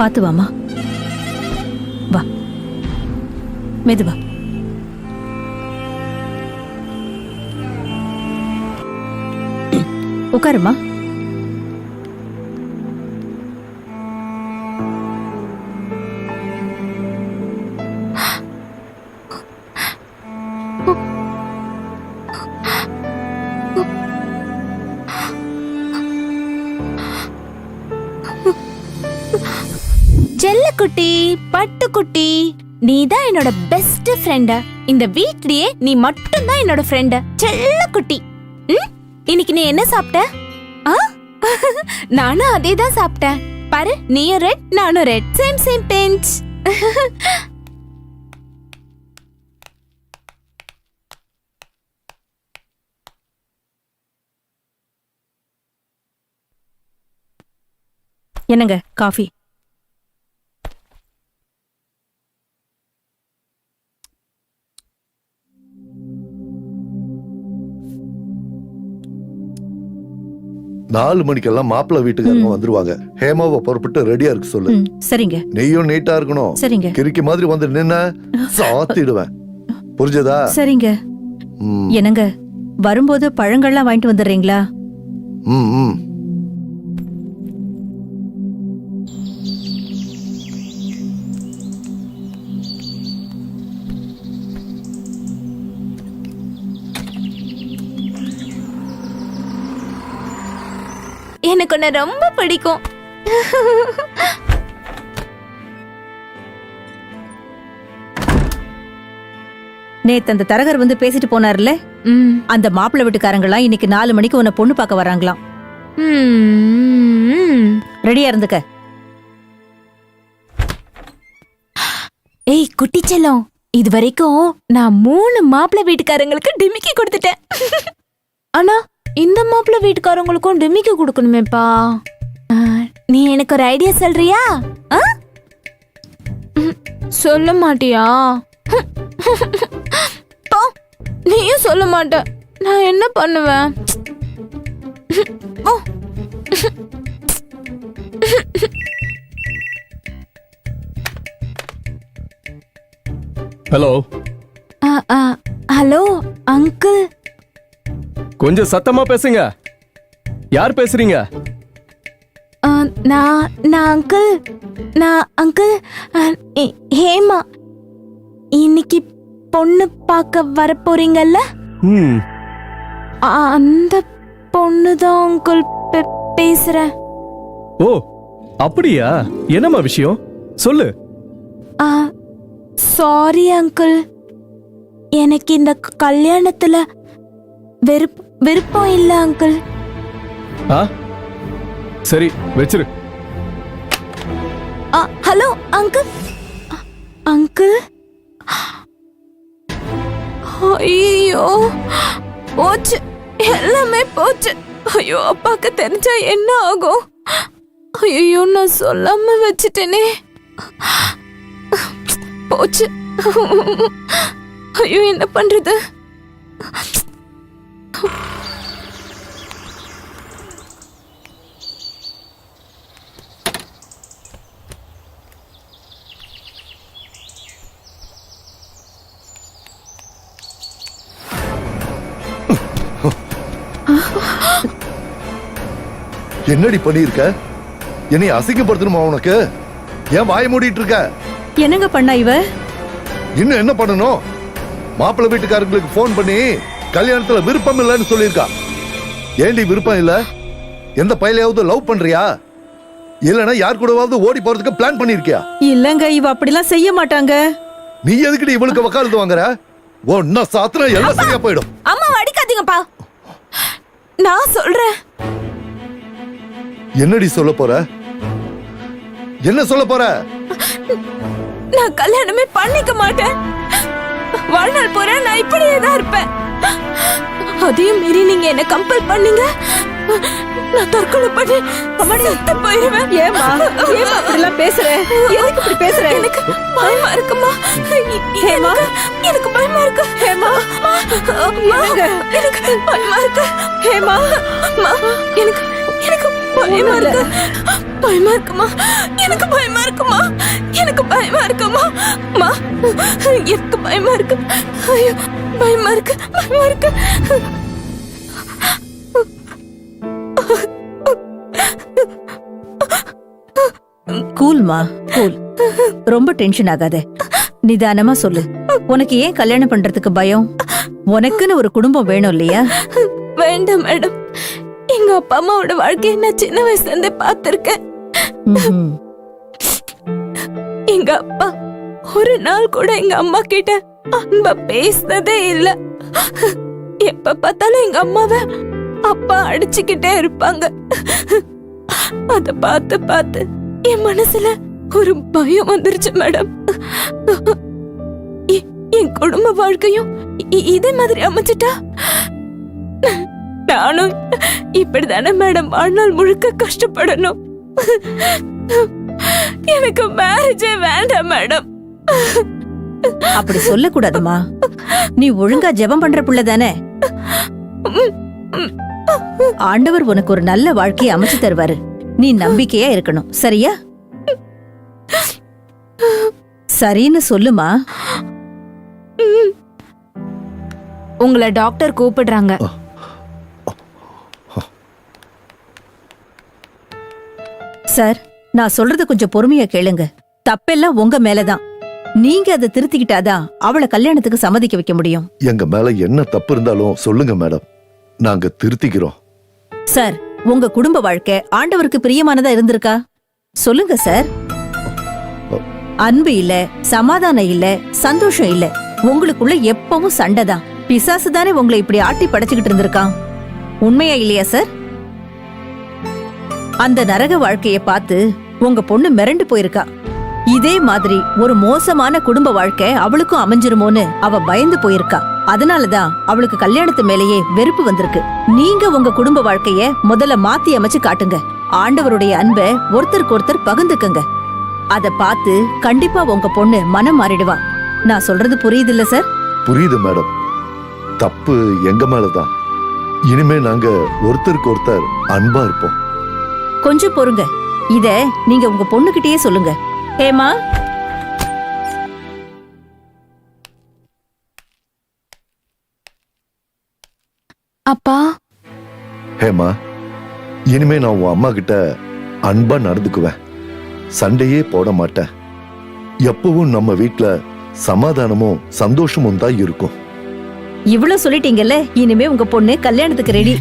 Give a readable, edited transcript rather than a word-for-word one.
பாத்து வாமா. வா, மெதுவா. உட்காருமா. செல்லக்குட்டி, பட்டுக்குட்டி, நீதான் என்னோட பெஸ்ட் ஃப்ரெண்ட். இந்த வீட்லயே நீ மட்டும் தான் என்னோட ஃப்ரெண்ட். செல்லக்குட்டி, இன்னைக்கு நீ என்ன சாப்பிட்ட? நானும் அதே தான் சாப்பிட்டேன். பாரு, நீயும் ரெட், நானும் ரெட். Same same bench. என்னங்க காஃபி? நாலு மணிக்கெல்லாம் மாப்பிள்ளை வீட்டுக்காரங்க வந்துருவாங்க. ஹேமாவை புறப்பட்டு ரெடியா இருக்கு சொல்லு. சரிங்க. நெய்யும் நீட்டா இருக்கணும். சரிங்க. கிறுக்கி மாதிரி வந்து நின்ன சாத்திடுவேன். புரிஞ்சதா? சரிங்க. என்னங்க, வரும்போது பழங்கள்லாம் வாங்கிட்டு வந்துடுறீங்களா? ம். எனக்கு உன்னை ரொம்ப பிடிக்கும். நேத்து அந்த தரகர் வந்து பேசிட்டு போனார்ல, அந்த மாப்பிள்ளை வீட்டுக்காரங்களாம் இன்னைக்கு 4 மணிக்கு உன்னை பொண்ணு பார்க்க வராங்களாம். ரெடியா இருந்துக்க. ஏய் குட்டி செல்லம், இது வரைக்கும் நான் 3 மாப்பிள்ளை வீட்டுக்காரங்களுக்கு டிமிக்கி கொடுத்துட்டேன். ஆனா இந்த மாப்பிள்ளை வீட்டுக்காரங்களுக்கும் டிமிக்கி கொடுக்கணுமேப்பா. நீ எனக்கு ஒரு ஐடியா சொல்றியா? சொல்ல மாட்டியா? நீயும் சொல்ல மாட்ட, நான் என்ன பண்ணுவேன்? ஹலோ. Hello uncle. கொஞ்சம் சத்தமா பேசுங்க. யார் பேசுறீங்க? நான் அங்கிள் ஹேமா. இன்னைக்கு பொண்ணு பார்க்க வர போறீங்கல்ல, அந்த பொண்ணுதான் அங்கிள் பேசுறேன். ஓ அப்படியா? என்னம்மா விஷயம் சொல்லு. சாரி அங்கிள், எனக்கு இந்த கல்யாணத்துல விருப்பம் இல்ல அங்கிள். சரி வச்சிரு. Hello uncle. அங்கிள், ஐயோ போச்சு, எல்லாமே போச்சு. ஐயோ, அப்பாக்கு தெரிஞ்சா என்ன ஆகும்? ஐயோ, நான் சொல்லாம வச்சுட்டேனே. போச்சு. ஐயோ, என்ன பண்றது? என்னடி பண்ணிருக்க? என்னை அசிங்கப்படுத்தணுமா உனக்கு? ஏன் வாய மூடிட்டு இருக்க? என்னங்க பண்ணா இவ? இன்னும் என்ன பண்ணணும்? மாப்பிள்ளை வீட்டுக்காரங்களுக்கு போன் பண்ணி கல்யாணத்துல விருப்பம் இல்லைன்னு சொல்லியிருக்கா. ஏண்டி விருப்பம் இல்ல? எந்த பையலையாவது லவ் பண்றியா? இல்லனா யார் கூடவாவது ஓடி போறதுக்கு பிளான் பண்ணிருக்கியா? இல்லங்க, இவ அப்படிலாம் செய்ய மாட்டாங்க. நீ எதுக்குடி இவளுக்கு வக்காலத்து வாங்குற? ஒன்னா சாத்திர எல்லாம் சரியா போயிடும். அம்மா அடிக்காதீங்கப்பா, நான் சொல்றேன். என்னடி சொல்ல போற? என்ன சொல்ல போற? நான் கல்யாணமே பண்ணிக்க மாட்டேன். வாழ்நாள் பூரா நான் இப்படியே தான் இருப்பேன். அதையும் மீறி நீங்க என்ன கம்பல் பண்ணீங்க, நான் தற்கொலை பண்ணி செத்து போயிருவேன். ஏமா அப்படிலாம் பேசுற? எதுக்கு இப்படி பேசுற? எனக்கு பயமா இருக்குமா. ஹேமா, எனக்கு பயமா இருக்கு. ஹேமா, எனக்கு பயமா இருக்கு. ஹேமா, எனக்கு எனக்கு பயமா இருக்கு. பயமா இருக்குமா? எனக்கு பயமா இருக்குமா? எனக்கு பயமா இருக்குமா? மா, எனக்கு பயமா இருக்கு. ஐயோ, பயமா இருக்கு, பயமா இருக்கு. கூல்மா கூல். ரொம்ப டென்ஷன் ஆகாத, நிதானமா சொல்லு. உனக்கு ஏன் கல்யாணம் பண்றதுக்கு பயம்? உனக்குன்னு ஒரு குடும்பம் வேணும் இல்லையா? வேண்டாம் மேடம். எங்க அப்பா அம்மாவோட வாழ்க்கையை நான் சின்ன வயசுல இருந்தே பார்த்திருக்கேன். ம்ஹும். எங்க அப்பா ஒரு நாள் கூட எங்க அம்மா கிட்ட அன்பா பேசினதே இல்ல. எப்ப பார்த்தாலும் எங்க அம்மாவை அப்பா அடிச்சுக்கிட்டே இருப்பாங்க. அத பார்த்து பார்த்து என் மனசுல ஒரு பயம் வந்துருச்சு மேடம். என் குடும்ப வாழ்க்கையும் இதே மாதிரி அமைச்சிட்டா நானும் இப்படிதானே மேடம் வாழ்நாள் முழுக்க கஷ்டப்படணும். எனக்கு மேரேஜே வேண்டாம் மேடம். அப்படி சொல்லக்கூடாதுமா. நீ ஒழுங்கா ஜெபம் பண்ற புள்ள தானே? ஆண்டவர் உனக்கு ஒரு நல்ல வாழ்க்கையை அமைச்சு தருவாரு. நீ நம்பிக்கையா இருக்கணும், சரியா? சரின்னு சொல்லுமா. உங்களை டாக்டர் கூப்பிடுறாங்க. சார், நான் சொல்றது கொஞ்சம் பொறுமையா கேளுங்க. தப்பெல்லாம் உங்க மேலதான். நீங்க அதை திருத்திக்கிட்டாதான் அவளை கல்யாணத்துக்கு சம்மதிக்க வைக்க முடியும். எங்க மேல என்ன தப்பு இருந்தாலும் சொல்லுங்க மேடம், நாங்க திருத்திக்கிறோம். சார், உங்க குடும்ப வாழ்க்கை ஆண்டவருக்கு பிரியமானதா இருந்திருக்கா? சொல்லுங்க சார். அன்பு இல்ல, சமாதானம் இல்ல, சந்தோஷம் இல்ல. உங்களுக்குள்ள எப்பவும் சண்டைதான். பிசாசு தானே உங்களை இப்படி ஆட்டி படைச்சுக்கிட்டு இருந்திருக்கான். உண்மையா இல்லையா சார்? அந்த நரக வாழ்க்கைய பார்த்து உங்க பொண்ணு மிரண்டு போயிருக்கா. இதே மாதிரி ஒரு மோசமான குடும்ப வாழ்க்கை அவளுக்கும் அமைஞ்சிருமோன்னு அவ பயந்து போயிருக்கா. அதனாலதான் அவளுக்கு கல்யாணத்து மேலேயே வெறுப்பு வந்திருக்கு. நீங்க உங்க குடும்ப வாழ்க்கைய முதல்ல மாத்தி அமைச்சு காட்டுங்க. ஆண்டவருடைய அன்பை ஒருத்தருக்கு ஒருத்தர் பகிர்ந்துக்குங்க. அத பார்த்து கண்டிப்பா உங்க பொண்ணு மனம் மாறிடுவா. நான் சொல்றது புரியுது இல்ல சார்? புரியுது மேடம். தப்பு எங்க மேலதான். இனிமே நாங்க ஒருத்தருக்கு ஒருத்தர் அன்பா இருப்போம். கொஞ்சம் பொறுங்க. இத நீங்க உங்க பொண்ணுகிட்டயே சொல்லுங்க. ஹேமா, அப்பா. ஹேமா, இனிமே நான் உன் அம்மா கிட்ட அன்பா நடந்துக்குவேன். சண்டையே போட மாட்டேன். எப்பவும் நம்ம வீட்ல சமாதானமும் சந்தோஷமும் தான் இருக்கும். இவ்வளவு சொல்லிட்டீங்கல்ல, இனிமே உங்க பொண்ணு கல்யாணத்துக்கு ரெடி.